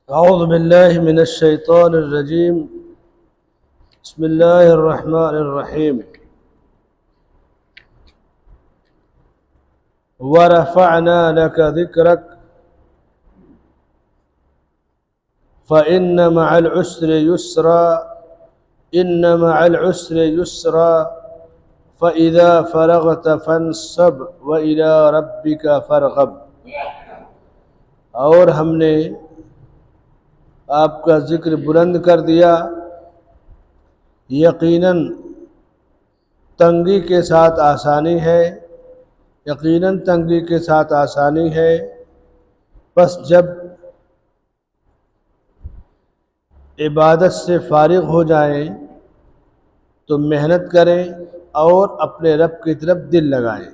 أعوذ بالله من الشيطان الرجيم. بسم الله الرحمن الرحيم. ورفعنا لك ذكرك فإن مع العسر يسرا إن مع العسر يسرا فإذا فرغت فانصب وإلى ربك فارغب. اور ہم نے آپ کا ذکر بلند کر دیا، یقیناً تنگی کے ساتھ آسانی ہے، یقیناً تنگی کے ساتھ آسانی ہے. بس جب عبادت سے فارغ ہو جائیں تو محنت کریں اور اپنے رب کی طرف دل لگائیں.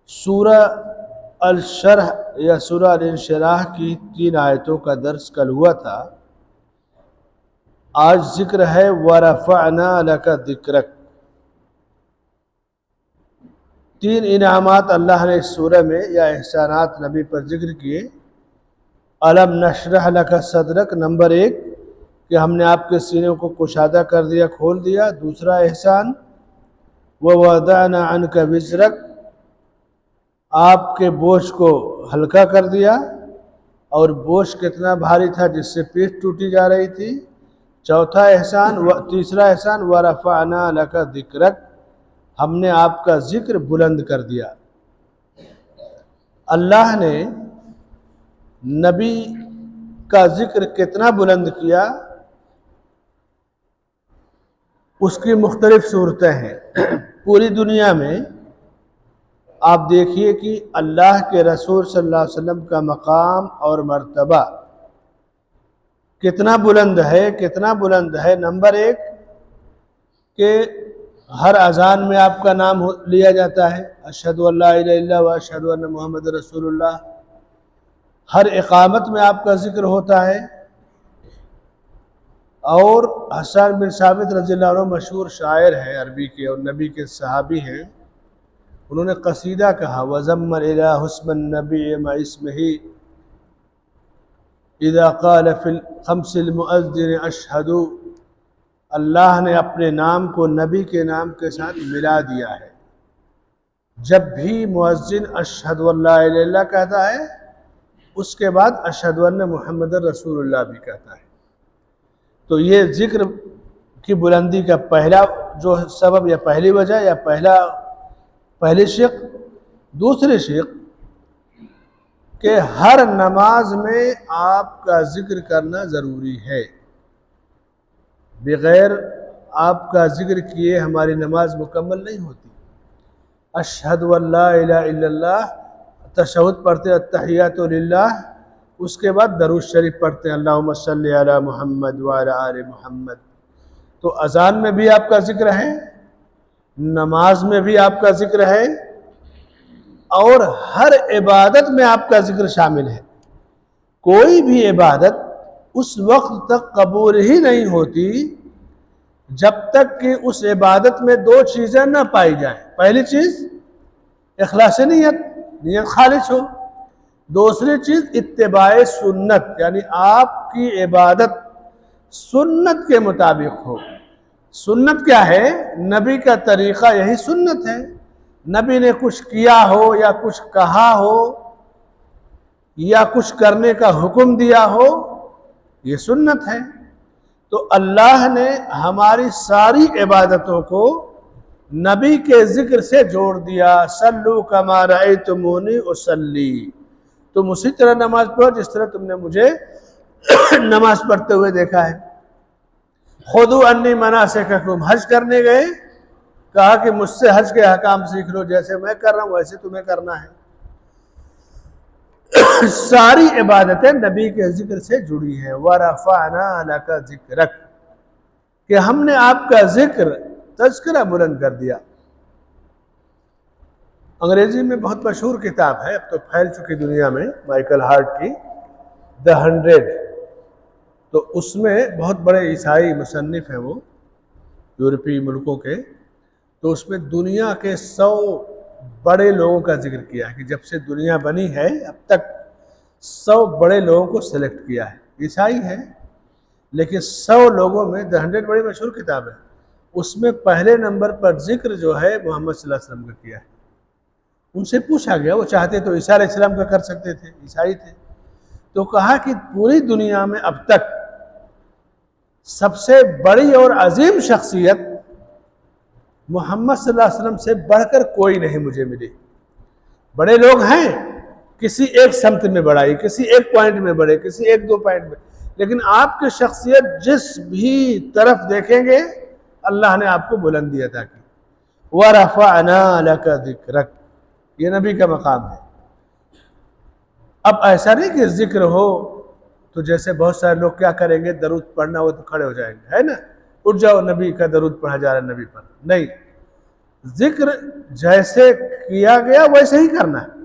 سورہ الشرح یا سورہ الانشراح کی 3 آیتوں کا درس کل ہوا تھا. آج ذکر ہے وَرَفَعْنَا لَكَ ذِكْرَكَ. 3 انعامات اللہ نے اس سورہ میں یا احسانات نبی پر ذکر کیے. الم نشرح لک صدرک، نمبر 1 کہ ہم نے آپ کے سینے کو کشادہ کر دیا، کھول دیا. دوسرا احسان وَوَضَعْنَا عَنْكَ وِزْرَكَ، آپ کے بوجھ کو ہلکا کر دیا. اور بوجھ کتنا بھاری تھا جس سے پیٹھ ٹوٹی جا رہی تھی. چوتھا احسان تیسرا احسان وَرَفَعْنَا لَكَ ذِكْرَكَ، ہم نے آپ کا ذکر بلند کر دیا. اللہ نے نبی کا ذکر کتنا بلند کیا، اس کی مختلف صورتیں ہیں. پوری دنیا میں آپ دیکھیے کہ اللہ کے رسول صلی اللہ علیہ وسلم کا مقام اور مرتبہ کتنا بلند ہے، کتنا بلند ہے. نمبر 1 کہ ہر اذان میں آپ کا نام لیا جاتا ہے، اشہد ان لا الہ الا اللہ و اشہد ان محمد رسول اللہ. ہر اقامت میں آپ کا ذکر ہوتا ہے. اور حسان بن ثابت رضی اللہ عنہ مشہور شاعر ہیں عربی کے اور نبی کے صحابی ہیں. انہوں نے قصیدہ کہا وَزَمَّ الْإِلَٰهُ اسْمَ النَّبِيِّ مَعَ اسْمِهِ اذا قال فی الخمس المؤذن اشہد. اللہ نے اپنے نام کو نبی کے نام کے ساتھ ملا دیا ہے. جب بھی مؤذن اشہد ان لا الہ الا اللہ کہتا ہے، اس کے بعد اشہد ان محمد رسول اللہ بھی کہتا ہے. تو یہ ذکر کی بلندی کا پہلا جو سبب یا پہلی وجہ یا پہلی شق. دوسری شق کہ ہر نماز میں آپ کا ذکر کرنا ضروری ہے. بغیر آپ کا ذکر کیے ہماری نماز مکمل نہیں ہوتی. اشہد ان لا الہ الا اللہ، تشہد پڑھتے التحیات للہ، اس کے بعد درود شریف پڑھتے ہیں اللہم صلی علی محمد وعلی آل محمد. تو اذان میں بھی آپ کا ذکر ہے، نماز میں بھی آپ کا ذکر ہے، اور ہر عبادت میں آپ کا ذکر شامل ہے. کوئی بھی عبادت اس وقت تک قبول ہی نہیں ہوتی جب تک کہ اس عبادت میں 2 چیزیں نہ پائی جائیں. پہلی چیز اخلاص نیت خالص ہو. دوسری چیز اتباع سنت، یعنی آپ کی عبادت سنت کے مطابق ہو. سنت کیا ہے؟ نبی کا طریقہ یہی سنت ہے. نبی نے کچھ کیا ہو یا کچھ کہا ہو یا کچھ کرنے کا حکم دیا ہو، یہ سنت ہے. تو اللہ نے ہماری ساری عبادتوں کو نبی کے ذکر سے جوڑ دیا. صلو کما رأیتمونی اصلی، تم اسی طرح نماز پڑھو جس طرح تم نے مجھے نماز پڑھتے ہوئے دیکھا ہے. خذوا انی مناسککم، حج کرنے گئے، کہا کہ مجھ سے حج کے احکام سیکھ لو، جیسے میں کر رہا ہوں ویسے تمہیں کرنا ہے. ساری عبادتیں نبی کے ذکر سے جڑی ہیں. وَرَفَعْنَا لَكَ ذِكْرَكَ، کہ ہم نے آپ کا ذکر تذکرہ بلند کر دیا. انگریزی میں بہت مشہور کتاب ہے، اب تو پھیل چکی دنیا میں، مائیکل ہارٹ کی The 100. تو اس میں بہت بڑے عیسائی مصنف ہیں وہ، یورپی ملکوں کے. تو اس میں دنیا کے 100 بڑے لوگوں کا ذکر کیا ہے کہ جب سے دنیا بنی ہے اب تک 100 بڑے لوگوں کو سلیکٹ کیا ہے، عیسائی ہے لیکن 100 لوگوں میں The 100 بڑی مشہور کتاب ہے، اس میں پہلے نمبر پر ذکر جو ہے محمد صلی اللہ علیہ وسلم کا کیا ہے۔ ان سے پوچھا گیا، وہ چاہتے تو عیسیٰ علیہ السلام کا کر سکتے تھے، عیسائی تھے، تو کہا کہ پوری دنیا میں اب تک سب سے بڑی اور عظیم شخصیت محمد صلی اللہ علیہ وسلم سے بڑھ کر کوئی نہیں مجھے ملی۔ بڑے لوگ ہیں کسی ایک سمت میں بڑائی، کسی ایک پوائنٹ میں بڑے، کسی ایک دو پوائنٹ میں، لیکن آپ کی شخصیت جس بھی طرف دیکھیں گے اللہ نے آپ کو بلندی عطا کی۔ وَرَفَعْنَا لَكَ ذِكْرَكَ، یہ نبی کا مقام ہے۔ اب ایسا نہیں کہ ذکر ہو تو جیسے بہت سارے لوگ کیا کریں گے، درود پڑھنا ہو تو کھڑے ہو جائیں گے، ہے نا، اٹھ جاؤ نبی کا درود پڑھا جا رہا ہے نبی پر، نہیں، ذکر جیسے کیا گیا ویسے ہی کرنا ہے۔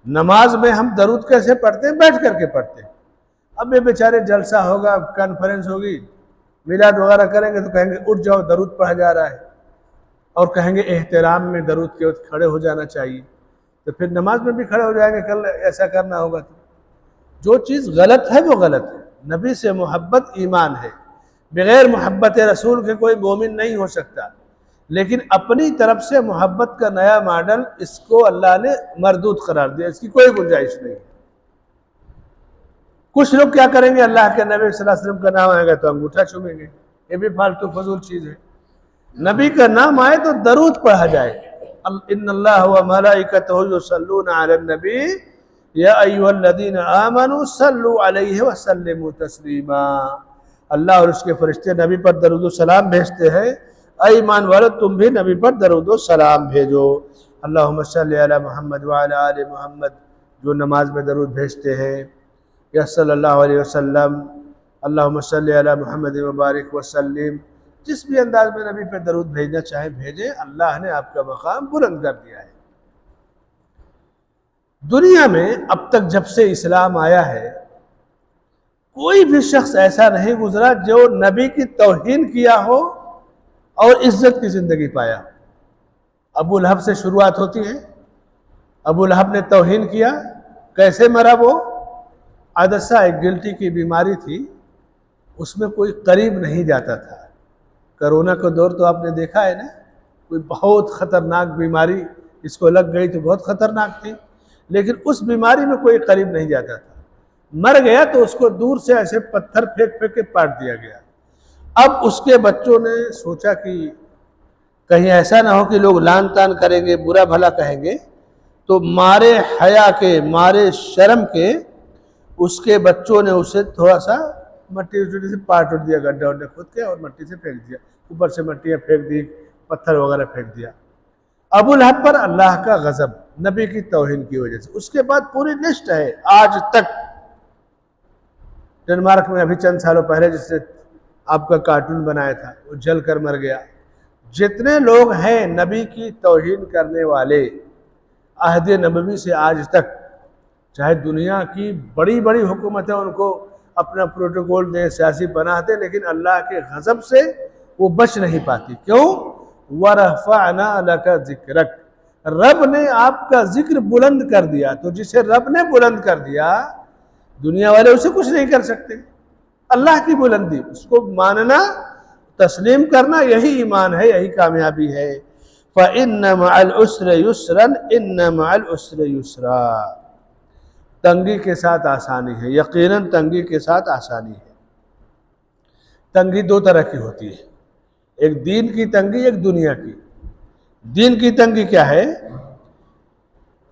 نماز میں ہم درود کیسے پڑھتے ہیں؟ بیٹھ کر کے پڑھتے ہیں۔ اب یہ بیچارے جلسہ ہوگا، کانفرنس ہوگی، میلاد وغیرہ کریں گے تو کہیں گے اٹھ جاؤ درود پڑھا جا رہا ہے، اور کہیں گے احترام میں درود کے وقت کھڑے ہو جانا چاہیے، تو پھر نماز میں بھی کھڑے ہو جائیں گے، کل ایسا کرنا ہوگا تو جو چیز غلط ہے وہ غلط ہے۔ نبی سے محبت ایمان ہے، بغیر محبت رسول کے کوئی مومن نہیں ہو سکتا، لیکن اپنی طرف سے محبت کا نیا ماڈل اس کو اللہ نے مردود قرار دیا، اس کی کوئی گنجائش نہیں۔ کچھ لوگ کیا کریں گے، اللہ کے نبی صلی اللہ علیہ وسلم کا نام آئے گا تو انگوٹھا چومیں گے، یہ بھی فالتو فضول چیز ہے۔ نبی کا نام آئے تو درود پڑھا جائے، ان اللہ وملائکتہ یصلون علی النبی یا ایھا الذین آمنوا صلوا علیہ وسلموا تسلیما، اللہ اور اس کے فرشتے نبی پر درود و سلام بھیجتے ہیں، اے ایمان والو تم بھی نبی پر درود و سلام بھیجو۔ اللہم صلی علی محمد وعلی آل محمد، جو نماز میں درود بھیجتے ہیں، یا صلی اللہ علیہ وسلم، اللہم صلی علی محمد وبارک وسلم، جس بھی انداز میں نبی پہ درود بھیجنا چاہیں بھیجیں، اللہ نے آپ کا مقام بلند کر دیا ہے۔ دنیا میں اب تک جب سے اسلام آیا ہے کوئی بھی شخص ایسا نہیں گزرا جو نبی کی توہین کیا ہو اور عزت کی زندگی پایا۔ ابو لہب سے شروعات ہوتی ہے، ابو لہب نے توہین کیا، کیسے مرا وہ؟ عدسہ ایک گلٹی کی بیماری تھی، اس میں کوئی قریب نہیں جاتا تھا۔ کرونا کا دور تو آپ نے دیکھا ہے نا، کوئی بہت خطرناک بیماری اس کو لگ گئی تو بہت خطرناک تھی، لیکن اس بیماری میں کوئی قریب نہیں جاتا تھا۔ مر گیا تو اس کو دور سے ایسے پتھر پھینک پھینک کے پاٹ دیا گیا۔ اب اس کے بچوں نے سوچا کہ کہیں ایسا نہ ہو کہ لوگ لان تان کریں گے، برا بھلا کہیں گے، تو مارے حیا کے، مارے شرم کے، اس کے بچوں نے اسے تھوڑا سا مٹی سے پاٹ اٹھ دیا، گڈھا وڈھا کھود کے اور مٹی سے پھینک دیا، اوپر سے مٹیاں پھینک دی، پتھر وغیرہ پھینک دیا۔ ابو لہب پر اللہ کا غضب نبی کی توہین کی وجہ سے۔ اس کے بعد پوری لسٹ ہے آج تک۔ ڈنمارک میں ابھی چند سالوں پہلے جس نے آپ کا کارٹون بنایا تھا وہ جل کر مر گیا۔ جتنے لوگ ہیں نبی کی توہین کرنے والے، عہد نبوی سے آج تک، چاہے دنیا کی بڑی بڑی حکومتیں ان کو اپنا پروٹوکول دیں، سیاسی بنا دیں، لیکن اللہ کے غضب سے وہ بچ نہیں پاتی۔ کیوں؟ وَرَفَعْنَا لَكَ ذِكْرَكَ، رب نے آپ کا ذکر بلند کر دیا، تو جسے رب نے بلند کر دیا دنیا والے اسے کچھ نہیں کر سکتے۔ اللہ کی بلندی، اس کو ماننا، تسلیم کرنا، یہی ایمان ہے، یہی کامیابی ہے۔ فَإِنَّ مَعَ الْعُسْرِ يُسْرًا إِنَّ مَعَ الْعُسْرِ يُسْرًا، تنگی کے ساتھ آسانی ہے، یقیناً تنگی کے ساتھ آسانی ہے۔ تنگی دو طرح کی ہوتی ہے، ایک دین کی تنگی، ایک دنیا کی۔ دین کی تنگی کیا ہے؟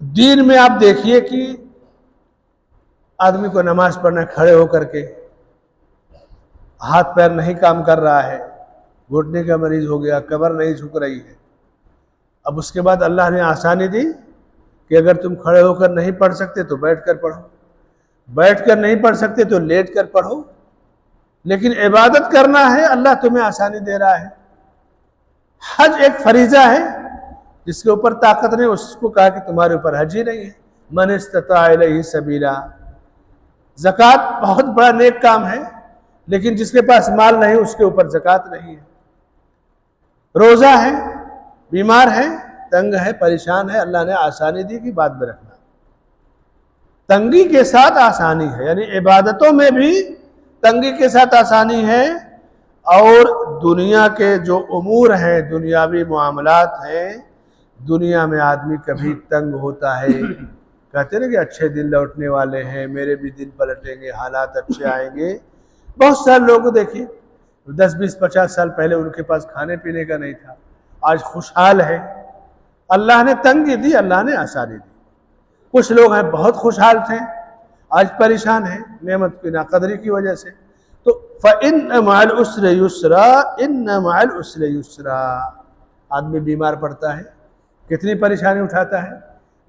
دین میں آپ دیکھیے کہ آدمی کو نماز پڑھنا کھڑے ہو کر کے، ہاتھ پیر نہیں کام کر رہا ہے، گھٹنے کا مریض ہو گیا، کمر نہیں جھک رہی ہے۔ اب اس کے بعد اللہ نے آسانی دی کہ اگر تم کھڑے ہو کر نہیں پڑھ سکتے تو بیٹھ کر پڑھو، بیٹھ کر نہیں پڑھ سکتے تو لیٹ کر پڑھو، لیکن عبادت کرنا ہے اللہ تمہیں آسانی دے رہا ہے۔ حج ایک فریضہ ہے، جس کے اوپر طاقت نہیں اس کو کہا کہ تمہارے اوپر حج ہی نہیں ہے، من استطاع الیہ سبیلا۔ زکوٰۃ بہت بڑا نیک کام ہے، لیکن جس کے پاس مال نہیں اس کے اوپر زکوٰۃ نہیں ہے۔ روزہ ہے، بیمار ہے، تنگ ہے، پریشان ہے، اللہ نے آسانی دی کہ بعد میں رکھنا۔ تنگی کے ساتھ آسانی ہے، یعنی عبادتوں میں بھی تنگی کے ساتھ آسانی ہے، اور دنیا کے جو امور ہیں، دنیاوی معاملات ہیں، دنیا میں آدمی کبھی تنگ ہوتا ہے، کہتے ہیں کہ اچھے دن لوٹنے والے ہیں، میرے بھی دن پلٹیں گے، حالات اچھے آئیں گے۔ بہت سارے لوگوں کو دیکھیے 10 20 50 سال پہلے ان کے پاس کھانے پینے کا نہیں تھا، آج خوشحال ہے۔ اللہ نے تنگی دی، اللہ نے آسانی دی۔ کچھ لوگ ہیں بہت خوشحال تھے، آج پریشان ہیں نعمت کی ناقدری کی وجہ سے۔ تو فَإِنَّ مَعَ الْعُسْرِ يُسْرًا إِنَّ مَعَ الْعُسْرِ يُسْرًا۔ آدمی بیمار پڑتا ہے، کتنی پریشانی اٹھاتا ہے،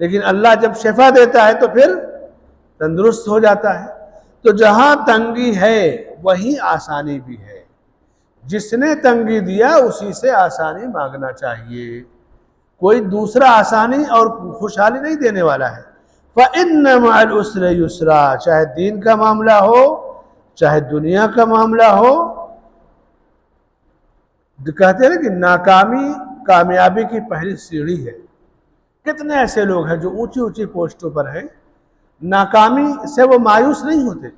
لیکن اللہ جب شفا دیتا ہے تو پھر تندرست ہو جاتا ہے۔ تو جہاں تنگی ہے وہیں آسانی بھی ہے، جس نے تنگی دیا اسی سے آسانی مانگنا چاہیے، کوئی دوسرا آسانی اور خوشحالی نہیں دینے والا ہے۔ فَإِنَّ مَعَ الْعُسْرِ يُسْرًا، چاہے دین کا معاملہ ہو چاہے دنیا کا معاملہ ہو۔ کہتے ہیں نا کہ ناکامی کامیابی کی پہلی سیڑھی ہے۔ کتنے ایسے لوگ ہیں جو اونچی اونچی پوسٹوں پر ہیں، ناکامی سے وہ مایوس نہیں ہوتے۔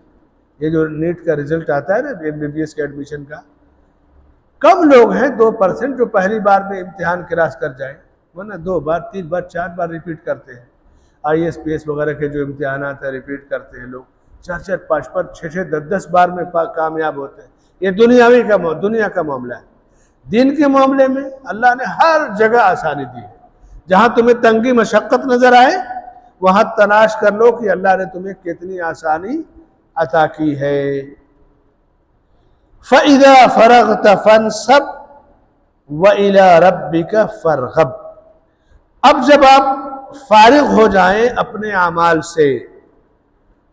یہ جو نیٹ کا رزلٹ آتا ہے نا MBBS کے ایڈمیشن کا، کم لوگ ہیں 2% جو پہلی بار میں امتحان کراس کر جائیں، ورنہ 2 بار 3 بار 4 بار ریپیٹ کرتے ہیں۔ IAS PS وغیرہ کے جو امتحانات ہیں ریپیٹ کرتے ہیں لوگ، 4 5 5 6 10 بار میں کامیاب ہوتے ہیں۔ یہ دنیا کا معاملہ ہے۔ دین کے معاملے میں اللہ نے ہر جگہ آسانی دی ہے۔ جہاں تمہیں تنگی مشقت نظر آئے وہاں تلاش کر لو کہ اللہ نے تمہیں کتنی آسانی عطا کی ہے۔ فَإِذَا فَرَغْتَ فَانْصَبْ وَإِلَىٰ رَبِّكَ فَارْغَب۔ اب جب آپ فارغ ہو جائیں اپنے اعمال سے،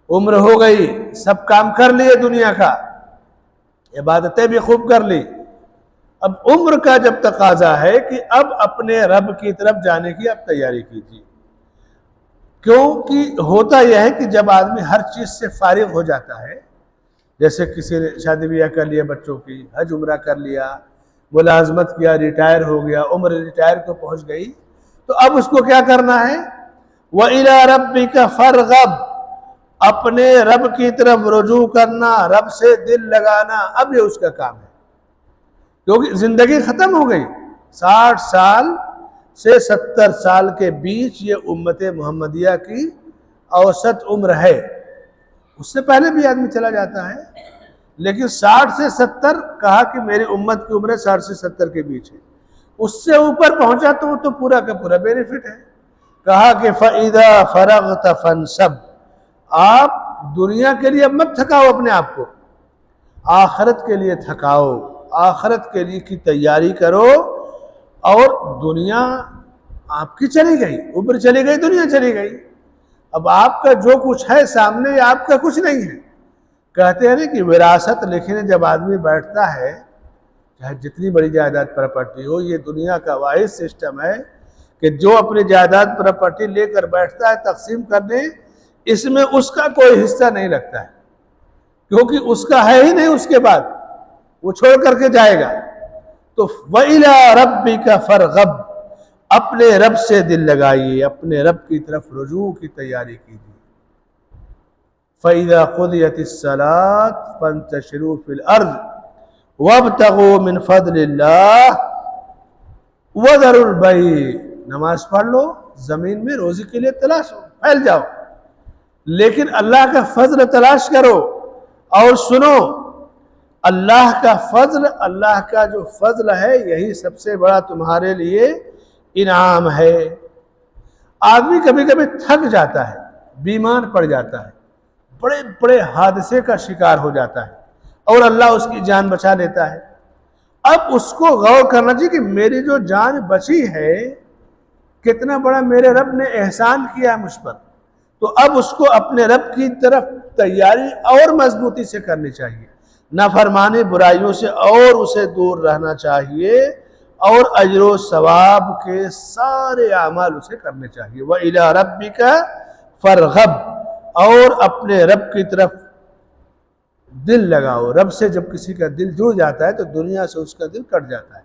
عمر ہو گئی، سب کام کر لیے دنیا کا، عبادتیں بھی خوب کر لی، اب عمر کا جب تقاضا ہے کہ اب اپنے رب کی طرف جانے کی اب تیاری کیجیے۔ کیونکہ ہوتا یہ ہے کہ جب آدمی ہر چیز سے فارغ ہو جاتا ہے، جیسے کسی نے شادی بیاہ کر لیا، بچوں کی حج عمرہ کر لیا، ملازمت کیا، ریٹائر ہو گیا، عمر ریٹائر کو پہنچ گئی، تو اب اس کو کیا کرنا ہے؟ وَإِلَىٰ رَبِّكَ فَارْغَب، اپنے رب کی طرف رجوع کرنا، رب سے دل لگانا، اب یہ اس کا کام ہے۔ کیونکہ زندگی ختم ہو گئی، 60 سال سے 70 سال کے بیچ یہ امت محمدیہ کی اوسط عمر ہے۔ اس سے پہلے بھی آدمی چلا جاتا ہے، لیکن 60 سے 70 کہا کہ میری امت کی عمر 60 سے 70 کے بیچ ہے۔ اس سے اوپر پہنچا تو وہ تو پورا کا پورا بینیفٹ ہے۔ کہا کہ فَإِذَا فَرَغْتَ فَانْصَبْ، آپ دنیا کے لیے مت تھکاؤ اپنے آپ کو، آخرت کے لیے تھکاؤ، آخرت کے لیے کی تیاری کرو۔ اور دنیا آپ کی چلی گئی، عمر چلی گئی، دنیا چلی گئی، اب آپ کا جو کچھ ہے سامنے آپ کا کچھ نہیں ہے۔ کہتے ہیں کہ وراثت لکھنے جب آدمی بیٹھتا ہے، چاہے جتنی بڑی جائیداد پراپرٹی ہو، یہ دنیا کا واحد سسٹم ہے کہ جو اپنی جائیداد پراپرٹی لے کر بیٹھتا ہے تقسیم کرنے، اس میں اس کا کوئی حصہ نہیں لگتا ہے، کیونکہ اس کا ہے ہی نہیں، اس کے بعد وہ چھوڑ کر کے جائے گا۔ تو وَإِلَىٰ رَبِّكَ فَارْغَب، اپنے رب سے دل لگائیے، اپنے رب کی طرف رجوع کی تیاری کیجیے۔ فَإِذَا قُضِيَتِ الصَّلَاةُ فَانتَشِرُوا فِي الْأَرْضِ وَابْتَغُوا مِنْ فَضْلِ اللَّهِ وَذَرُوا الْبَيْعَ، نماز پڑھ لو، زمین میں روزی کے لیے تلاش ہو، پھیل جاؤ، لیکن اللہ کا فضل تلاش کرو۔ اور سنو، اللہ کا فضل، اللہ کا جو فضل ہے یہی سب سے بڑا تمہارے لیے انعام ہے۔ آدمی کبھی کبھی تھک جاتا ہے، بیمار پڑ جاتا ہے، بڑے بڑے حادثے کا شکار ہو جاتا ہے، اور اللہ اس کی جان بچا لیتا ہے۔ اب اس کو غور کرنا چاہیے کہ میری جو جان بچی ہے، کتنا بڑا میرے رب نے احسان کیا ہے مجھ پر، تو اب اس کو اپنے رب کی طرف تیاری اور مضبوطی سے کرنی چاہیے، نافرمانی برائیوں سے اور اسے دور رہنا چاہیے، اور اجر و ثواب کے سارے اعمال اسے کرنے چاہیے۔ وَإِلَىٰ رَبِّكَ فَارْغَب، اور اپنے رب کی طرف دل لگاؤ۔ رب سے جب کسی کا دل جڑ جاتا ہے تو دنیا سے اس کا دل کٹ جاتا ہے۔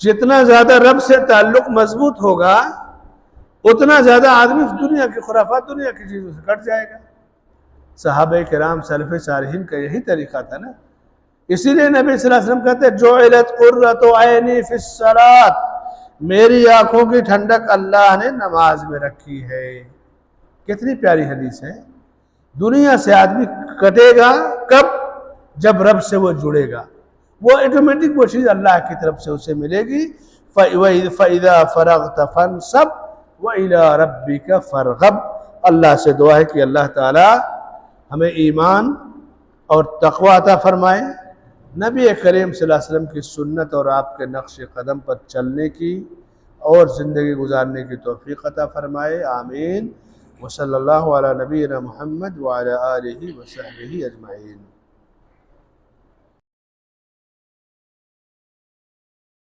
جتنا زیادہ رب سے تعلق مضبوط ہوگا اتنا زیادہ آدمی دنیا کی خرافات، دنیا کی چیزوں سے کٹ جائے گا۔ صحابہ کرام سلف صالحین کا یہی طریقہ تھا نا، اسی لیے نبی صلی اللہ علیہ وسلم کہتے ہیں جعلت قرۃ عینی فی الصلاۃ، میری آنکھوں کی ٹھنڈک اللہ نے نماز میں رکھی ہے۔ کتنی پیاری حدیث ہے۔ دنیا سے آدمی کٹے گا کب؟ جب رب سے وہ جڑے گا، وہ ایٹومیٹک وہ چیز اللہ کی طرف سے اسے ملے گی۔ فَإِذَا فَرَغْتَ فَانْصَبْ وَإِلَىٰ رَبِّكَ فَارْغَب۔ اللہ سے دعا ہے کہ اللہ تعالی ہمیں ایمان اور تقوی عطا فرمائے، نبی کریم صلی اللہ علیہ وسلم کی سنت اور آپ کے نقش قدم پر چلنے کی اور زندگی گزارنے کی توفیق عطا فرمائے، آمین۔ وصلی اللہ علی نبینا محمد وعلی آلہ وصحبہ اجمعین۔